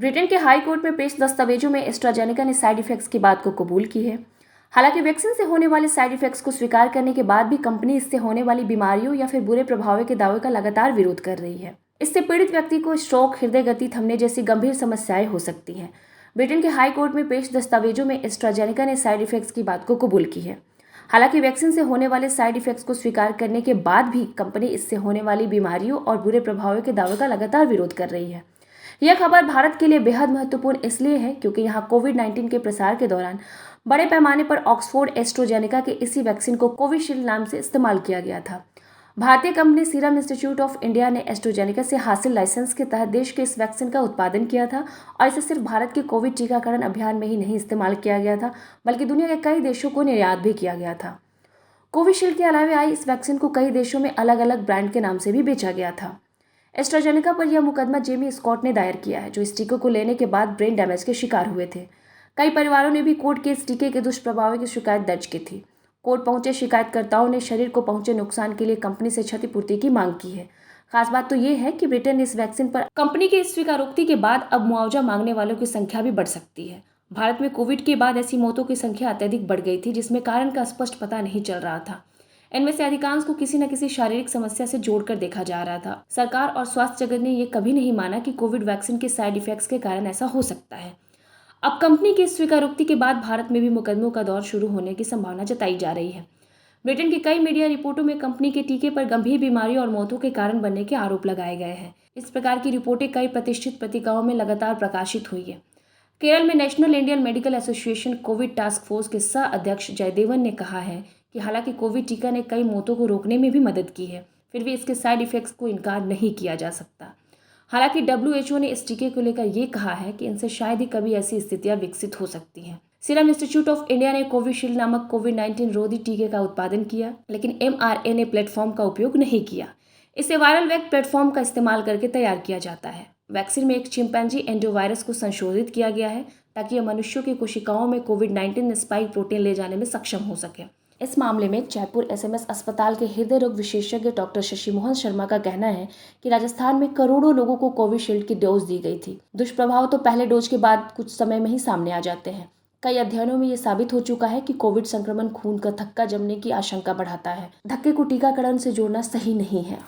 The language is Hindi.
ब्रिटेन के हाई कोर्ट में पेश दस्तावेजों में एस्ट्राजेनेका ने साइड इफेक्ट्स की बात को कबूल की है। हालांकि वैक्सीन से होने वाले साइड इफेक्ट्स को स्वीकार करने के बाद भी कंपनी इससे होने वाली बीमारियों या फिर बुरे प्रभावों के दावे का लगातार विरोध कर रही है। इससे पीड़ित व्यक्ति को स्ट्रोक, हृदय गति थमने जैसी गंभीर समस्याएं हो सकती हैं। ब्रिटेन के हाई कोर्ट में पेश दस्तावेजों में एस्ट्राजेनेका ने साइड इफेक्ट्स की बात को कबूल की है। हालांकि वैक्सीन से होने वाले साइड इफेक्ट्स को स्वीकार करने के बाद भी कंपनी इससे होने वाली बीमारियों और बुरे प्रभावों के दावे का लगातार विरोध कर रही है। यह खबर भारत के लिए बेहद महत्वपूर्ण इसलिए है क्योंकि यहां कोविड-19 के प्रसार के दौरान बड़े पैमाने पर ऑक्सफोर्ड एस्ट्राजेनेका के इसी वैक्सीन को कोविशील्ड नाम से इस्तेमाल किया गया था। भारतीय company serum institute of India ने एस्ट्राजेनेका से हासिल लाइसेंस के तहत देश के इस वैक्सीन का उत्पादन किया था और इसे सिर्फ भारत के कोविड टीकाकरण अभियान में ही नहीं इस्तेमाल किया गया था, बल्कि दुनिया के कई देशों को निर्यात भी किया गया था। कोविशील्ड के अलावा आई इस वैक्सीन को कई देशों में अलग अलग ब्रांड के नाम से भी बेचा गया था। एस्ट्राजेनेका पर यह मुकदमा जेमी स्कॉट ने दायर किया है, जो इस टीके को लेने के बाद ब्रेन डैमेज के शिकार हुए थे। कई परिवारों ने भी कोर्ट के इस टीके के दुष्प्रभावों की शिकायत दर्ज की थी। कोर्ट पहुंचे शिकायतकर्ताओं ने शरीर को पहुंचे नुकसान के लिए कंपनी से क्षतिपूर्ति की मांग की है। खास बात तो ये है कि ब्रिटेन ने इस वैक्सीन पर कंपनी की इस स्वीकारोक्ति के बाद अब मुआवजा मांगने वालों की संख्या भी बढ़ सकती है। भारत में कोविड के बाद ऐसी मौतों की संख्या अत्यधिक बढ़ गई थी, जिसमें कारण का स्पष्ट पता नहीं चल रहा था। इनमें से अधिकांश को किसी न किसी शारीरिक समस्या से जोड़कर देखा जा रहा था। सरकार और स्वास्थ्य जगत ने यह कभी नहीं माना कि कोविड वैक्सीन के साइड इफेक्ट्स के कारण ऐसा हो सकता है। अब कंपनी की स्वीकारोक्ति के बाद भारत में भी मुकदमों का दौर शुरू होने की संभावना जताई जा रही है। ब्रिटेन की कई मीडिया रिपोर्टों में कंपनी के टीके पर गंभीर बीमारियों और मौतों के कारण बनने के आरोप लगाए गए हैं। इस प्रकार की रिपोर्टें कई प्रतिष्ठित पत्रिकाओं में लगातार प्रकाशित हुई है। केरल में national Indian medical association Covid task force के सह अध्यक्ष जयदेवन ने कहा है कि हालांकि कोविड टीका ने कई मौतों को रोकने में भी मदद की है, फिर भी इसके साइड इफेक्ट्स को इनकार नहीं किया जा सकता। हालांकि WHO ने इस टीके को लेकर यह कहा है कि इनसे शायद ही कभी ऐसी स्थितियां विकसित हो सकती हैं। सीरम इंस्टीट्यूट ऑफ इंडिया ने कोविशील्ड नामक कोविड-19 रोधी टीके का उत्पादन किया, लेकिन mRNA प्लेटफॉर्म का उपयोग नहीं किया। इसे वायरल वेक्टर प्लेटफॉर्म का इस्तेमाल करके तैयार किया जाता है। वैक्सीन में एक चिंपैंजी एंडोवायरस को संशोधित किया गया है ताकि यह मनुष्यों की कोशिकाओं में कोविड-19 स्पाइक प्रोटीन ले जाने में सक्षम हो सके। इस मामले में जयपुर SMS अस्पताल के हृदय रोग विशेषज्ञ डॉक्टर शशि मोहन शर्मा का कहना है कि राजस्थान में करोड़ों लोगों को कोविशील्ड की डोज दी गई थी। दुष्प्रभाव तो पहले डोज के बाद कुछ समय में ही सामने आ जाते हैं। कई अध्ययनों में ये साबित हो चुका है कि कोविड संक्रमण खून का थक्का जमने की आशंका बढ़ाता है। धक्के को टीकाकरण से जोड़ना सही नहीं है।